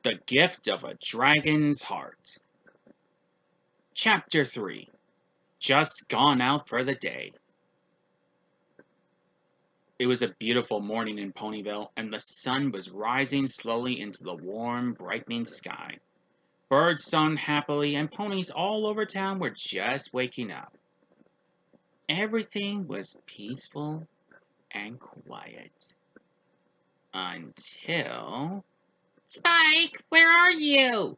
The Gift of a Dragon's Heart. Chapter 3. Just gone out for the day. It was a beautiful morning in Ponyville, and the sun was rising slowly into the warm, brightening sky. Birds sung happily, and ponies all over town were just waking up. Everything was peaceful and quiet. Until... Spike, where are you?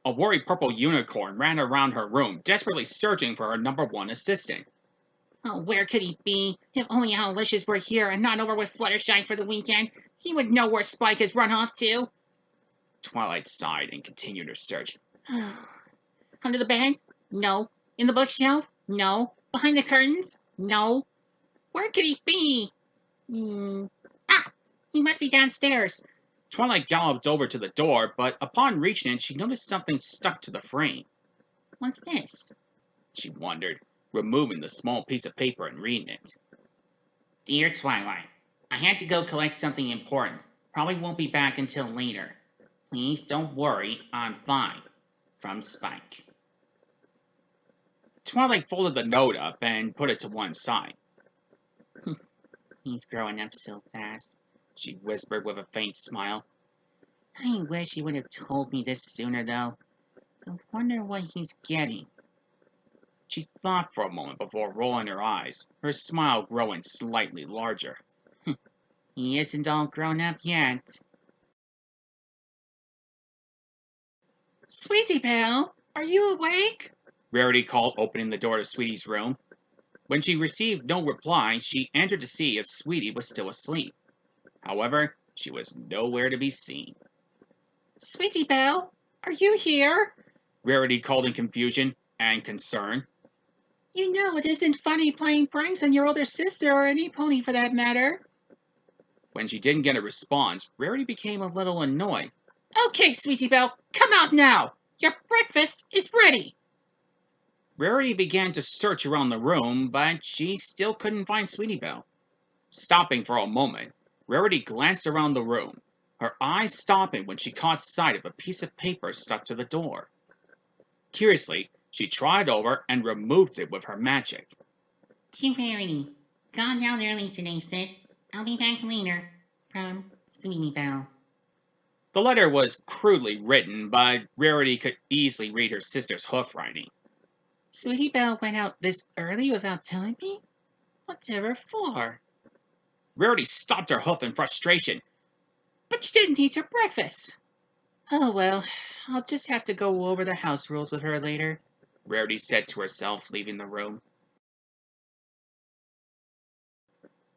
A worried purple unicorn ran around her room, desperately searching for her number one assistant. Oh, where could he be? If only Owlicious were here and not over with Fluttershy for the weekend. He would know where Spike has run off to. Twilight sighed and continued her search. Under the bed? No. In the bookshelf? No. Behind the curtains? No. Where could he be? Ah! He must be downstairs. Twilight galloped over to the door, but upon reaching it, she noticed something stuck to the frame. What's this? She wondered, removing the small piece of paper and reading it. Dear Twilight, I had to go collect something important. Probably won't be back until later. Please don't worry, I'm fine. From Spike. Twilight folded the note up and put it to one side. He's growing up so fast, she whispered with a faint smile. I wish he would have told me this sooner, though. I wonder what he's getting. She thought for a moment before rolling her eyes, her smile growing slightly larger. He isn't all grown up yet. Sweetie Belle, are you awake? Rarity called, opening the door to Sweetie's room. When she received no reply, she entered to see if Sweetie was still asleep. However, she was nowhere to be seen. Sweetie Belle, are you here? Rarity called in confusion and concern. You know it isn't funny playing pranks on your older sister or any pony for that matter. When she didn't get a response, Rarity became a little annoyed. Okay, Sweetie Belle, come out now. Your breakfast is ready. Rarity began to search around the room, but she still couldn't find Sweetie Belle. Stopping for a moment, Rarity glanced around the room, her eyes stopping when she caught sight of a piece of paper stuck to the door. Curiously, she tried over and removed it with her magic. To Rarity. Gone out early today, sis. I'll be back later. From Sweetie Belle. The letter was crudely written, but Rarity could easily read her sister's hoofwriting. Sweetie Belle went out this early without telling me? Whatever for? Rarity stomped her hoof in frustration. But she didn't eat her breakfast. Oh well, I'll just have to go over the house rules with her later, Rarity said to herself, leaving the room.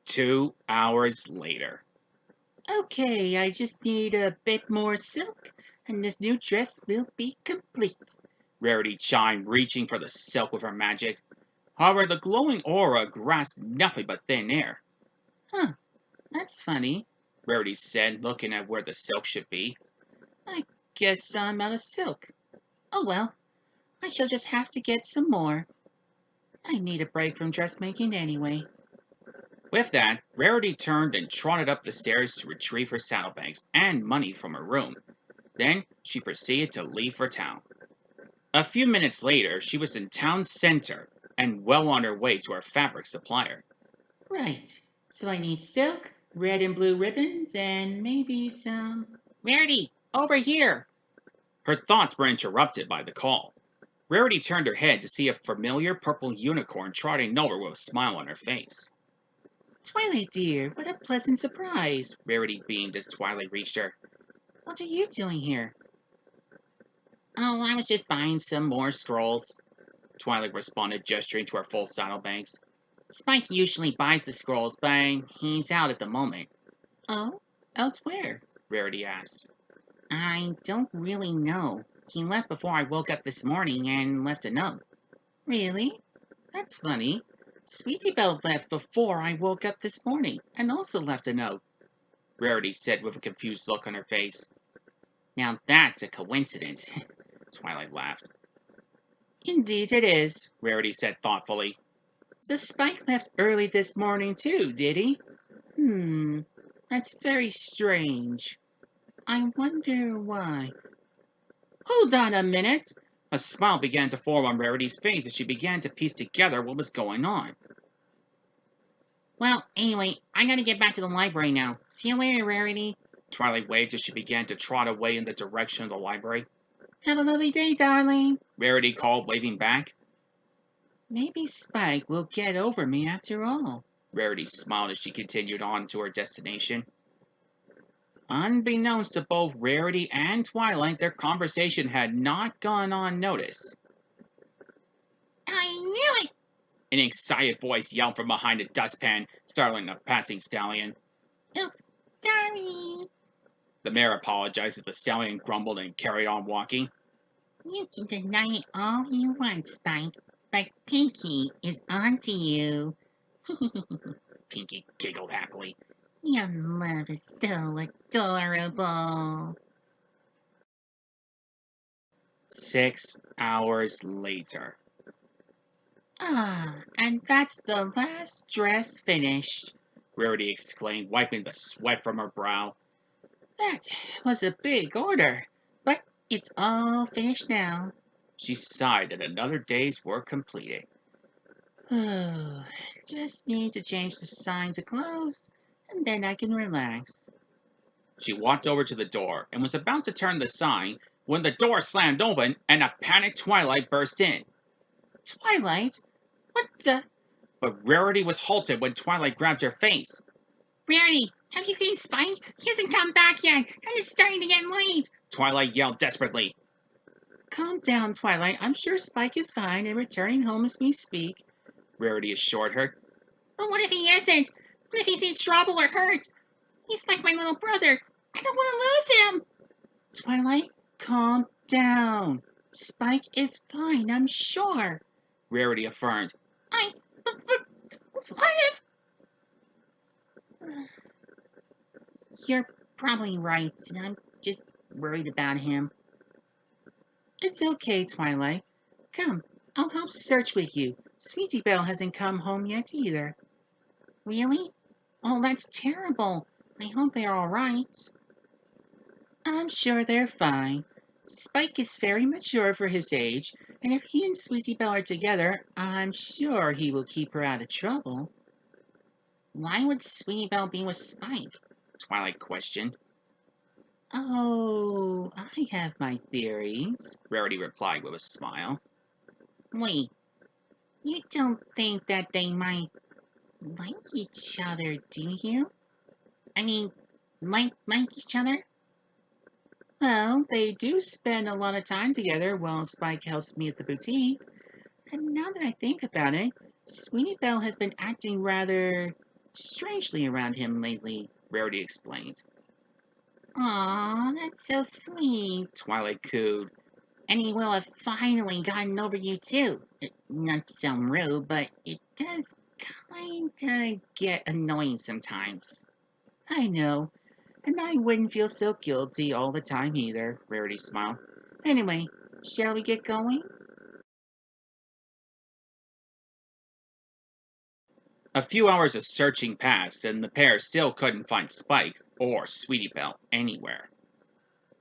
2 hours later. Okay, I just need a bit more silk, and this new dress will be complete, Rarity chimed, reaching for the silk with her magic. However, the glowing aura grasped nothing but thin air. Huh, that's funny, Rarity said, looking at where the silk should be. I guess I'm out of silk. Oh well, I shall just have to get some more. I need a break from dressmaking anyway. With that, Rarity turned and trotted up the stairs to retrieve her saddlebags and money from her room. Then she proceeded to leave for town. A few minutes later, she was in town center and well on her way to her fabric supplier. Right, so I need silk, red and blue ribbons, and maybe some... Rarity, over here! Her thoughts were interrupted by the call. Rarity turned her head to see a familiar purple unicorn trotting over with a smile on her face. Twilight dear, what a pleasant surprise, Rarity beamed as Twilight reached her. What are you doing here? Oh, I was just buying some more scrolls, Twilight responded, gesturing to her full saddlebags. Spike usually buys the scrolls, but he's out at the moment. Oh? Elsewhere? Rarity asked. I don't really know. He left before I woke up this morning and left a note. Really? That's funny. Sweetie Belle left before I woke up this morning and also left a note, Rarity said with a confused look on her face. Now that's a coincidence, Twilight laughed. Indeed it is, Rarity said thoughtfully. So Spike left early this morning too, did he? That's very strange. I wonder why. Hold on a minute! A smile began to form on Rarity's face as she began to piece together what was going on. Well, anyway, I gotta get back to the library now. See you later, Rarity. Twilight waved as she began to trot away in the direction of the library. Have a lovely day, darling, Rarity called, waving back. Maybe Spike will get over me after all. Rarity smiled as she continued on to her destination. Unbeknownst to both Rarity and Twilight, their conversation had not gone unnoticed. I knew it! An excited voice yelled from behind a dustpan, startling a passing stallion. Oops, sorry. The mayor apologized as the stallion grumbled and carried on walking. You can deny it all you want, Spike, but Pinky is onto you. Pinky giggled happily. Your love is so adorable. 6 hours later. And that's the last dress finished, Rarity exclaimed, wiping the sweat from her brow. That was a big order, but it's all finished now. She sighed that another day's work completed. Just need to change the signs of clothes, and then I can relax. She walked over to the door and was about to turn the sign when the door slammed open and a panicked Twilight burst in. Twilight? What the? But Rarity was halted when Twilight grabbed her face. Rarity, have you seen Spike? He hasn't come back yet, and it's starting to get late. Twilight yelled desperately. Calm down, Twilight. I'm sure Spike is fine and returning home as we speak, Rarity assured her. But what if he isn't? What if he's in trouble or hurt? He's like my little brother. I don't want to lose him. Twilight, calm down. Spike is fine, I'm sure, Rarity affirmed. But what if... You're probably right. I'm just worried about him. It's okay, Twilight. Come, I'll help search with you. Sweetie Belle hasn't come home yet either. Really? Oh, that's terrible. I hope they're all right. I'm sure they're fine. Spike is very mature for his age, and if he and Sweetie Belle are together, I'm sure he will keep her out of trouble. Why would Sweetie Belle be with Spike? Twilight questioned. Oh, I have my theories, Rarity replied with a smile. Wait, you don't think that they might like each other, do you? I mean, like each other? Well, they do spend a lot of time together while Spike helps me at the boutique. And now that I think about it, Sweetie Belle has been acting rather strangely around him lately, Rarity explained. Aw, that's so sweet, Twilight cooed. And he will have finally gotten over you too. Not to sound rude, but it does kinda get annoying sometimes. I know, and I wouldn't feel so guilty all the time either, Rarity smiled. Anyway, shall we get going? A few hours of searching passed, and the pair still couldn't find Spike or Sweetie Belle anywhere.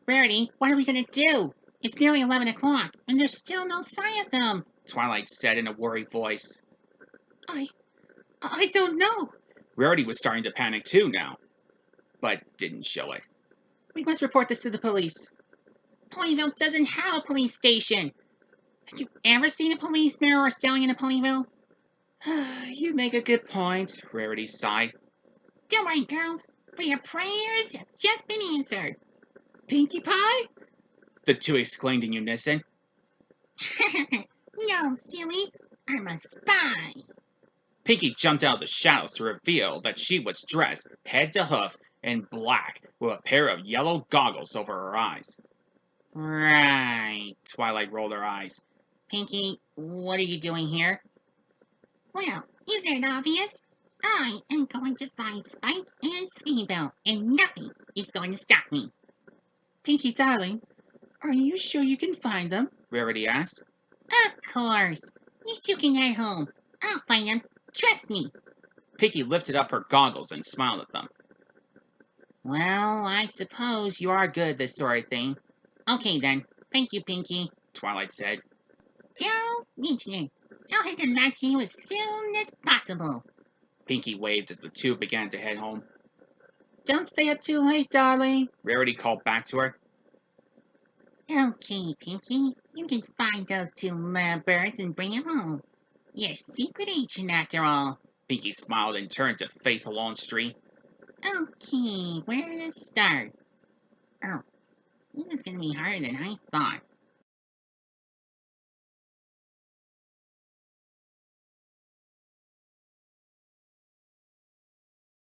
Rarity, what are we gonna do? It's nearly 11 o'clock, and there's still no sign of them, Twilight said in a worried voice. I don't know. Rarity was starting to panic too now, but didn't show it. We must report this to the police. Ponyville doesn't have a police station. Have you ever seen a policeman or a stallion in a Ponyville? You make a good point, Rarity sighed. Don't worry, girls, for your prayers have just been answered. Pinkie Pie? The two exclaimed in unison. No, sillies, I'm a spy. Pinkie jumped out of the shadows to reveal that she was dressed, head to hoof, in black, with a pair of yellow goggles over her eyes. Right, Twilight rolled her eyes. Pinkie, what are you doing here? Well, isn't it obvious? I am going to find Spike and Sweetie Belle, and nothing is going to stop me. Pinkie, darling, are you sure you can find them? Rarity asked. Of course. You two can head home. I'll find them. Trust me. Pinkie lifted up her goggles and smiled at them. Well, I suppose you are good at this sort of thing. Okay then. Thank you, Pinky. Twilight said. Don't mention it. I'll head them back to you as soon as possible. Pinky waved as the two began to head home. Don't stay up too late, darling. Rarity called back to her. Okay, Pinky. You can find those two birds and bring them home. You're a secret agent after all. Pinky smiled and turned to face a long street. Okay, where to start? Oh, this is gonna be harder than I thought.